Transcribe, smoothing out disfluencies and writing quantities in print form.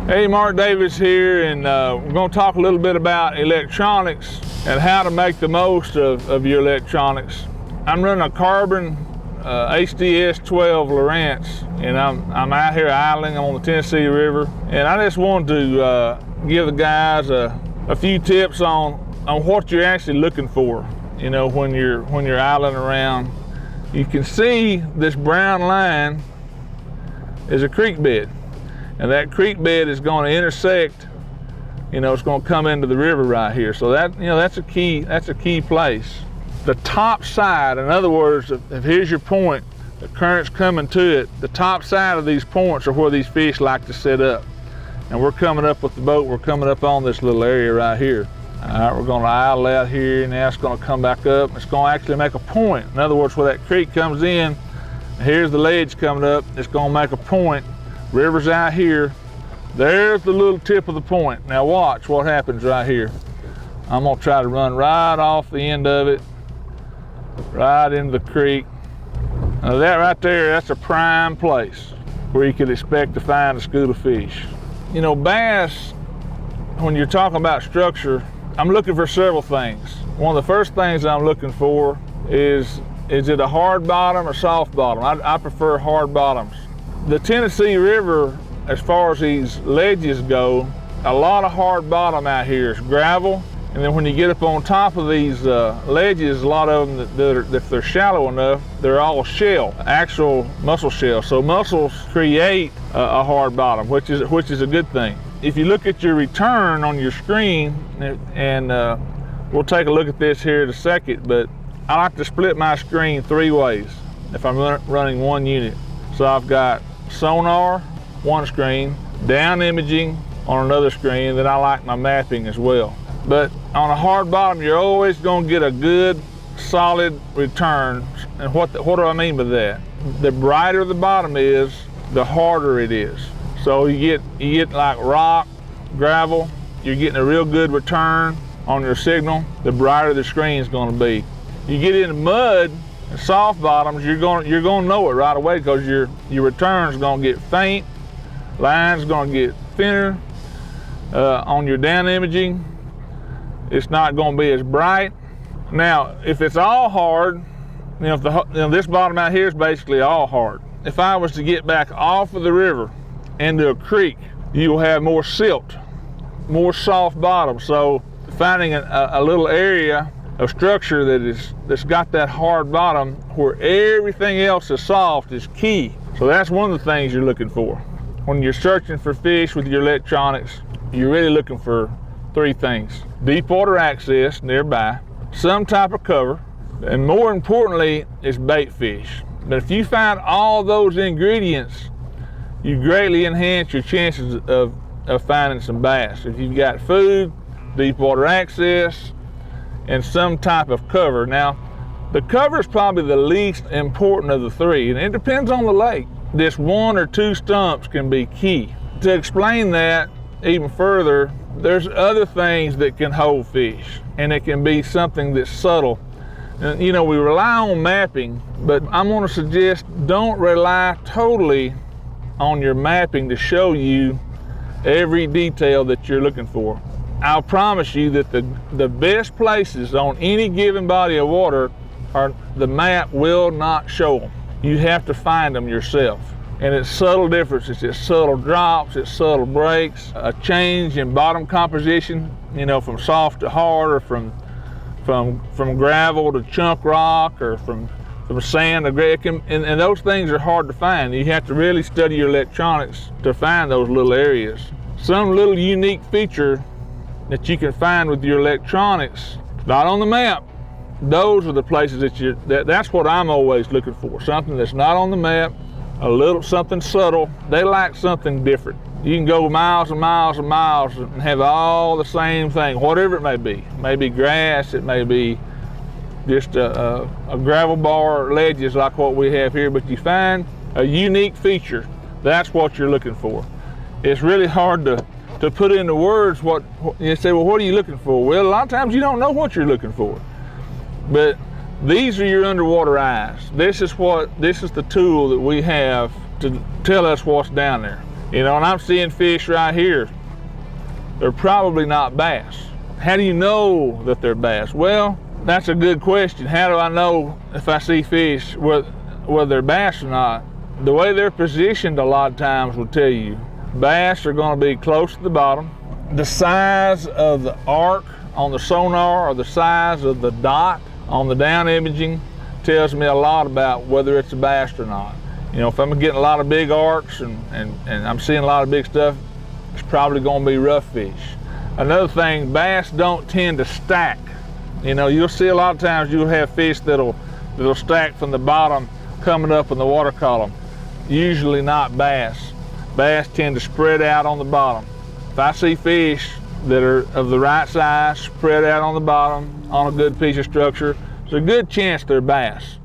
Hey, Mark Davis here, and we're going to talk a little bit about electronics and how to make the most of your electronics. I'm running a carbon HDS-12 Lowrance, and I'm out here idling. I'm on the Tennessee River, and I just wanted to give the guys a few tips on what you're actually looking for. You know, when you're idling around, you can see this brown line is a creek bed, and that creek bed is going to intersect. You know, it's going to come into the river right here. So that's a key place. The top side, in other words, if here's your point, the current's coming to it, the top side of these points are where these fish like to set up. And we're coming up with the boat, we're coming up on this little area right here. All right, we're going to idle out here, and now it's going to come back up. It's going to actually make a point. In other words, where that creek comes in, here's the ledge coming up, it's going to make a point. River's out here. There's the little tip of the point. Now watch what happens right here. I'm going to try to run right off the end of it, right into the creek. Now that right there, that's a prime place where you could expect to find a school of fish. You know, bass, when you're talking about structure, I'm looking for several things. One of the first things I'm looking for is it a hard bottom or soft bottom? I prefer hard bottoms. The Tennessee River, as far as these ledges go, a lot of hard bottom out here is gravel. And then when you get up on top of these ledges, a lot of them, if they're shallow enough, they're all shell, actual mussel shell. So mussels create a hard bottom, which is a good thing. If you look at your return on your screen, and we'll take a look at this here in a second, but I like to split my screen 3 ways if I'm running one unit. So I've got sonar, one screen, down imaging on another screen, and then I like my mapping as well. But on a hard bottom, you're always going to get a good, solid return. And what do I mean by that? The brighter the bottom is, the harder it is. So you get like rock, gravel, you're getting a real good return on your signal, the brighter the screen is going to be. You get into mud and soft bottoms, you're going to know it right away, because your return is going to get faint, line's going to get thinner. On your down imaging, it's not going to be as bright. Now, if it's all hard, this bottom out here is basically all hard. If I was to get back off of the river into a creek, you will have more silt, more soft bottom. So finding a little area of structure that's got that hard bottom where everything else is soft is key. So that's one of the things you're looking for. When you're searching for fish with your electronics, you're really looking for 3 things. Deep water access nearby, some type of cover, and more importantly is bait fish. But if you find all those ingredients, you greatly enhance your chances of finding some bass. If you've got food, deep water access, and some type of cover. Now, the cover is probably the least important of the 3, and it depends on the lake. This 1 or 2 stumps can be key. To explain that even further, there's other things that can hold fish, and it can be something that's subtle. And, you know, we rely on mapping, but I'm going to suggest don't rely totally on your mapping to show you every detail that you're looking for. I'll promise you that the best places on any given body of water the map will not show them. You have to find them yourself. And it's subtle differences, it's subtle drops, it's subtle breaks, a change in bottom composition, you know, from soft to hard, or from gravel to chunk rock, or from sand to gray. And those things are hard to find. You have to really study your electronics to find those little areas. Some little unique feature that you can find with your electronics, not on the map, those are the places that's what I'm always looking for. Something that's not on the map, a little something subtle. They like something different. You can go miles and miles and miles and have all the same thing, whatever it may be. It may be grass, it may be just a gravel bar, ledges like what we have here, but you find a unique feature, that's what you're looking for. It's really hard to put into words what you say, well, what are you looking for? Well, a lot of times you don't know what you're looking for. But these are your underwater eyes. This is the tool that we have to tell us what's down there. You know, and I'm seeing fish right here. They're probably not bass. How do you know that they're bass? Well, that's a good question. How do I know if I see fish whether they're bass or not? The way they're positioned a lot of times will tell you. Bass are going to be close to the bottom. The size of the arc on the sonar or the size of the dot on the down imaging tells me a lot about whether it's a bass or not. You know, if I'm getting a lot of big arcs and I'm seeing a lot of big stuff, it's probably going to be rough fish. Another thing, bass don't tend to stack. You know, you'll see a lot of times you'll have fish that'll stack from the bottom coming up in the water column. Usually not bass. Bass tend to spread out on the bottom. If I see fish that are of the right size, spread out on the bottom on a good piece of structure, there's a good chance they're bass.